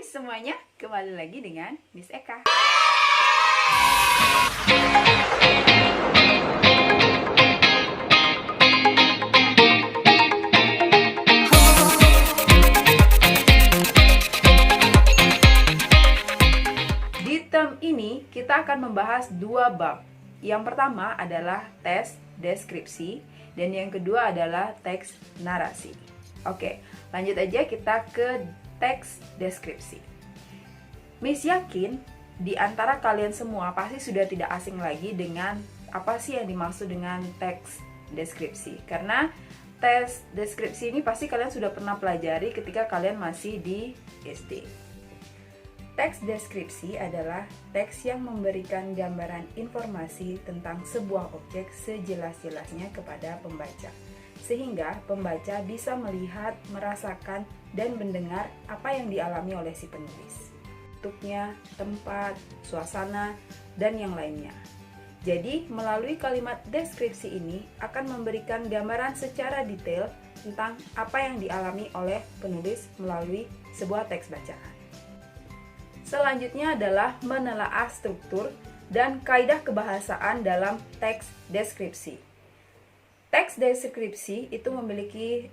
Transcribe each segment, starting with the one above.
Hai semuanya, kembali lagi dengan Miss Eka. Di term ini kita akan membahas dua bab. Yang pertama adalah teks deskripsi dan yang kedua adalah teks narasi. Oke, lanjut aja kita ke teks deskripsi. Miss yakin di antara kalian semua pasti sudah tidak asing lagi dengan apa sih yang dimaksud dengan teks deskripsi. Karena teks deskripsi ini pasti kalian sudah pernah pelajari ketika kalian masih di SD. Teks deskripsi adalah teks yang memberikan gambaran informasi tentang sebuah objek sejelas-jelasnya kepada pembaca, sehingga pembaca bisa melihat, merasakan, dan mendengar apa yang dialami oleh si penulis. Bentuknya, tempat, suasana, dan yang lainnya. Jadi, melalui kalimat deskripsi ini akan memberikan gambaran secara detail tentang apa yang dialami oleh penulis melalui sebuah teks bacaan. Selanjutnya adalah menelaah struktur dan kaidah kebahasaan dalam teks deskripsi. Teks deskripsi itu memiliki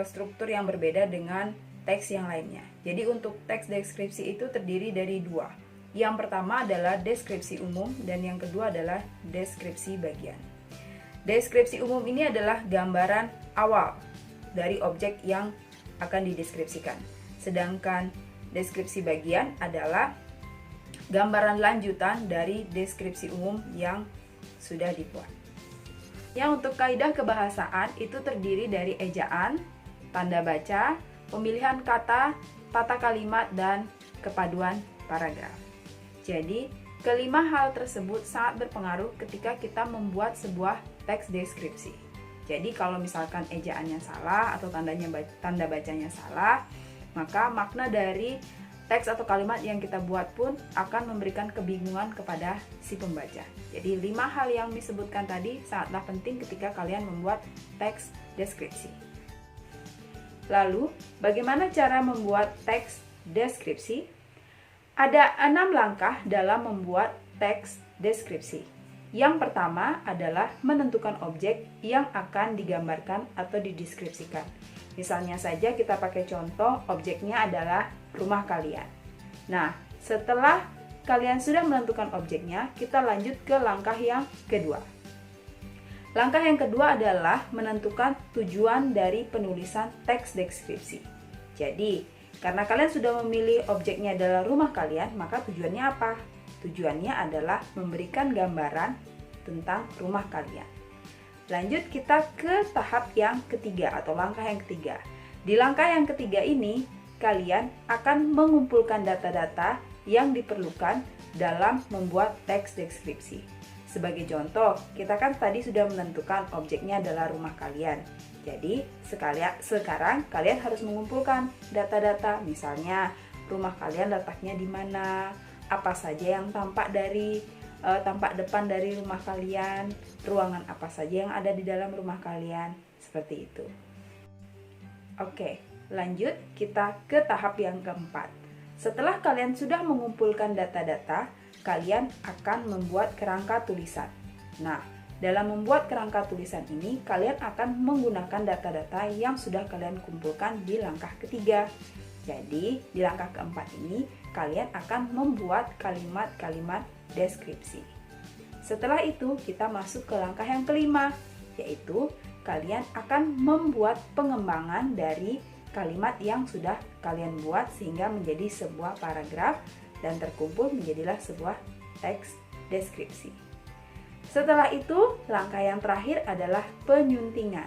struktur yang berbeda dengan teks yang lainnya. Jadi untuk teks deskripsi itu terdiri dari dua. Yang pertama adalah deskripsi umum dan yang kedua adalah deskripsi bagian. Deskripsi umum ini adalah gambaran awal dari objek yang akan dideskripsikan. Sedangkan deskripsi bagian adalah gambaran lanjutan dari deskripsi umum yang sudah dibuat. Yang untuk kaidah kebahasaan itu terdiri dari ejaan, tanda baca, pemilihan kata, tata kalimat, dan kepaduan paragraf. Jadi, kelima hal tersebut sangat berpengaruh ketika kita membuat sebuah teks deskripsi. Jadi, kalau misalkan ejaannya salah atau tanda bacanya salah, maka makna dari teks atau kalimat yang kita buat pun akan memberikan kebingungan kepada si pembaca. Jadi 5 hal yang disebutkan tadi sangatlah penting ketika kalian membuat teks deskripsi. Lalu, bagaimana cara membuat teks deskripsi? Ada 6 langkah dalam membuat teks deskripsi. Yang pertama adalah menentukan objek yang akan digambarkan atau dideskripsikan. Misalnya saja kita pakai contoh, objeknya adalah rumah kalian. Nah, setelah kalian sudah menentukan objeknya, kita lanjut ke langkah yang kedua. Langkah yang kedua adalah menentukan tujuan dari penulisan teks deskripsi. Jadi, karena kalian sudah memilih objeknya adalah rumah kalian, maka tujuannya apa? Tujuannya adalah memberikan gambaran tentang rumah kalian. Lanjut kita ke tahap yang ketiga atau langkah yang ketiga. Di langkah yang ketiga ini, kalian akan mengumpulkan data-data yang diperlukan dalam membuat teks deskripsi. Sebagai contoh, kita kan tadi sudah menentukan objeknya adalah rumah kalian. Jadi, sekarang kalian harus mengumpulkan data-data, misalnya rumah kalian letaknya di mana, apa saja yang tampak depan dari rumah kalian, ruangan apa saja yang ada di dalam rumah kalian, seperti itu. Oke, lanjut kita ke tahap yang keempat. Setelah kalian sudah mengumpulkan data-data, kalian akan membuat kerangka tulisan. Nah, dalam membuat kerangka tulisan ini, kalian akan menggunakan data-data yang sudah kalian kumpulkan di langkah ketiga. Jadi, di langkah keempat ini, kalian akan membuat kalimat-kalimat deskripsi. Setelah itu, kita masuk ke langkah yang kelima, yaitu kalian akan membuat pengembangan dari kalimat yang sudah kalian buat sehingga menjadi sebuah paragraf dan terkumpul menjadilah sebuah teks deskripsi. Setelah itu, langkah yang terakhir adalah penyuntingan.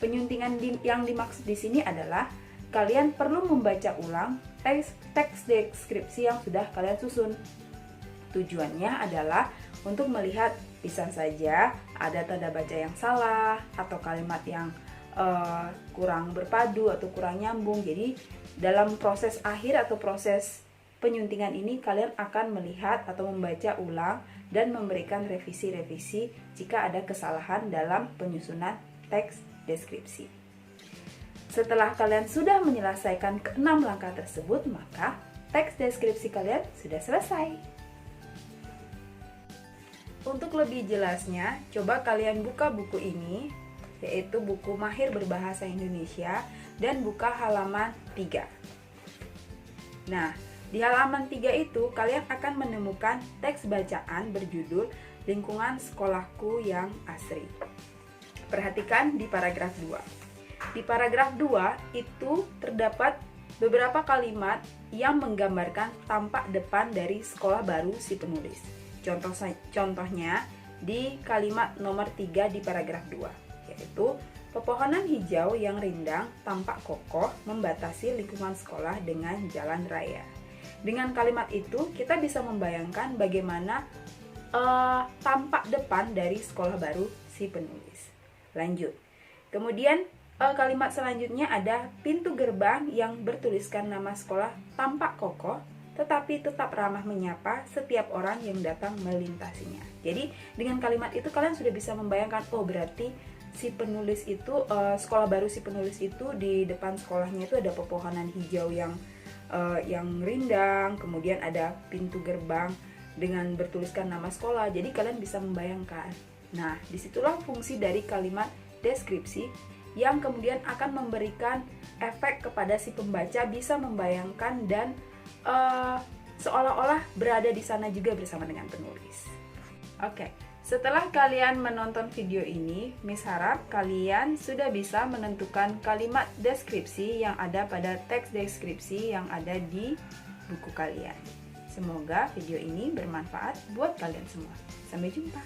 Penyuntingan yang dimaksud di sini adalah kalian perlu membaca ulang teks deskripsi yang sudah kalian susun. Tujuannya adalah untuk melihat bisa saja ada tanda baca yang salah atau kalimat yang kurang berpadu atau kurang nyambung. Jadi dalam proses akhir atau proses penyuntingan ini kalian akan melihat atau membaca ulang dan memberikan revisi-revisi jika ada kesalahan dalam penyusunan teks deskripsi. Setelah kalian sudah menyelesaikan ke-6 langkah tersebut, maka teks deskripsi kalian sudah selesai. Untuk lebih jelasnya, coba kalian buka buku ini, yaitu buku Mahir Berbahasa Indonesia, dan buka halaman 3. Nah, di halaman 3 itu kalian akan menemukan teks bacaan berjudul Lingkungan Sekolahku yang Asri. Perhatikan di paragraf 2. Di paragraf 2 itu terdapat beberapa kalimat yang menggambarkan tampak depan dari sekolah baru si penulis. Contohnya di kalimat nomor 3 di paragraf 2, yaitu pepohonan hijau yang rindang tampak kokoh membatasi lingkungan sekolah dengan jalan raya. Dengan kalimat itu kita bisa membayangkan bagaimana tampak depan dari sekolah baru si penulis. Lanjut. Kemudian kalimat selanjutnya ada pintu gerbang yang bertuliskan nama sekolah tampak kokoh tetapi tetap ramah menyapa setiap orang yang datang melintasinya. Jadi dengan kalimat itu kalian sudah bisa membayangkan, oh berarti si penulis itu, sekolah baru si penulis itu di depan sekolahnya itu ada pepohonan hijau yang rindang, kemudian ada pintu gerbang dengan bertuliskan nama sekolah. Jadi kalian bisa membayangkan. Nah, disitulah fungsi dari kalimat deskripsi yang kemudian akan memberikan efek kepada si pembaca bisa membayangkan dan seolah-olah berada di sana juga bersama dengan penulis. Oke, setelah kalian menonton video ini, Miss harap kalian sudah bisa menentukan kalimat deskripsi yang ada pada teks deskripsi yang ada di buku kalian. Semoga video ini bermanfaat buat kalian semua. Sampai jumpa.